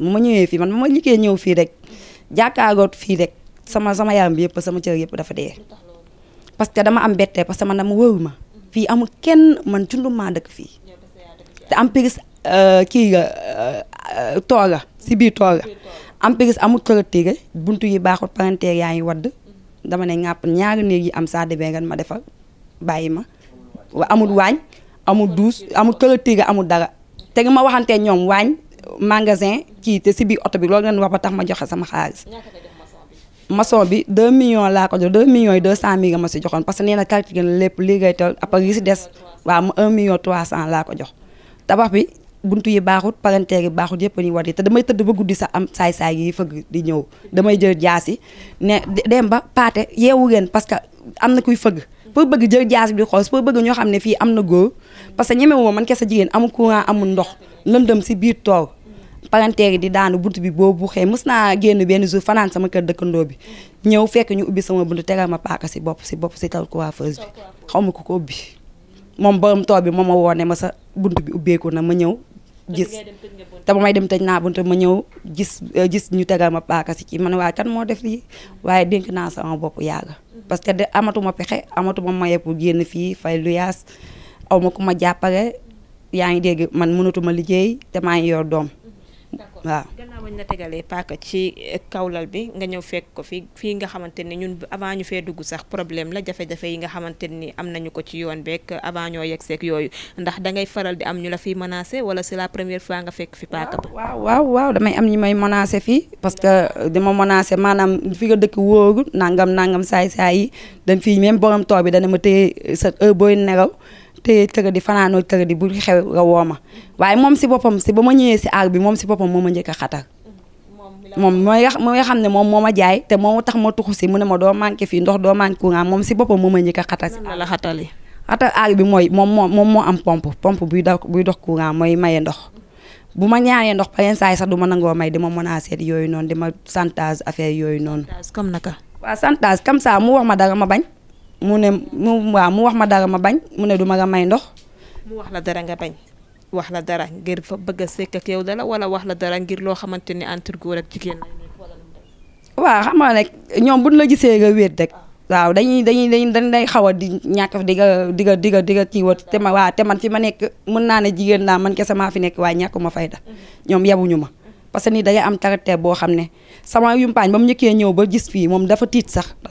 ma ñëwee fii man ma liggéey ñëw fii rek jàkkaaroot fii rek sama yaram bi yëpp sama cër yëpp dafa dee parce que dama am bettee parce que man dama wóoru ma fii amul kenn man cunduma dëkk fii te am pris kii ga tooga si biir tooga am pris amul clôture buntu yi baaxul palanteer yaa ngi wadd dama ne ŋàpp ñaari néeg yi am saa demee nga ma defal bàyyi ma amul waañ amul douche amul clôture amul dara te ma waxantee ñoom waañ magasin kii te si biir oto bi loolu ngeen wax ba tax ma joxe sama xaalis maçon bi 2 millions laa ko jox 2 millions yi 200 mille nga ma si joxoon parce que nee na calculé na lépp liggéey tool après li si des waaw mu 1 million 300 laa ko jox tabax bi buntu yi baaxut palanteer yi baaxut yëpp ni war yi te damay tëdd ba guddi sax am saay-saay yi fëgg di ñëw damay jël jaasi ne dem ba paate yeewu leen parce que am na kuy fëgg pour bëgg jël jaasi bi di xool pour bëgg ñoo xam ne fii am na góor parce que ñemewu ma man kese jigéen amul courant amul ndox lëndëm si biir tool palanteer yi di daanu bunt bi boobu xëy mës naa génn benn jour fanaan sama kër dëkkandoo bi ñëw fekk ñu ubbi sama bunt tegal ma paaka si bopp si taw coiffeuse bi xaw ma ko ubbi moom borom tool bi moom ma woone ma sa bunt bi ubbeeku na ma ñëw gis te ba may dem tëj naa bunt ma ñëw gis ñu tegal ma paaka si ci man waaye kan moo def lii waaye dénk naa sama bopp yàgg parce que de amatuma pexe amatuma maye pour génn fii fay lu yaas aw ma ku ma jàppale yaa ngi dégg man mënatuma liggéey te maa ngi yor doom waaw. gannaaw bañ la tegalee paaka ci kawlal bi nga ñëw fekk ko fii nga xamante ni ñun avant ñu fee dugg sax problème la jafe-jafe yi nga xamante ni am nañu ko ci yoon beeg avant ñoo yegg seeg yooyu ndax dangay faral di am ñu la fiy menacé wala c'est la première fois nga fekk fi paaka ba. waaw damay am ñi may menacé fii parce que dama menacé maanaam fi nga dëkk wóoru nangam saay-saay yi dañ fii même borom tool bi dana ma téye sa heure booy nelaw te tëgg di fanaanoo tëgg di bu xew nga woo ma waaye moom si boppam si ba ma ñëwee si aar bi moom si boppam moo ma njëkk a xatal moom mooy xam ne moom moo ma jaay te moo tax ma tuxu si mu ne ma doo manqué fii ndox doo manqué courant moom si boppam moo ma njëkk a xatal si la xatal aar bi mooy moom moo am pompe buy dox courant mooy maye ndox bu ma ñaanee ndox par exemple sax du ma nangoo may di ma menacé yooyu noonu di ma chantage affaire yooyu noonu comme naka waaw chantage comme ça mu wax ma dara ma bañ mu wax ma dara ma bañ mu ne du ma nga may ndox. mu wax la dara nga bañ wax la dara ngir fa bëgg a sekk ak yow dala wala wax la dara ngir loo xamante ni entre góor ak jigéen la waaw xam nga rek ñoom buñ la gisee nga wéet rek waaw dañ day xaw a di ñàkk di nga kii wat te man fi ma nekk mën naa ne jigéen naa man kese maa fi nekk waaye ñàkkuma fayda ñoom yabuñu ma parce que nii dangay am caractère boo xam ne sama yumpaañ ba mu njëkkee ñëw ba gis fii moom dafa tiit sax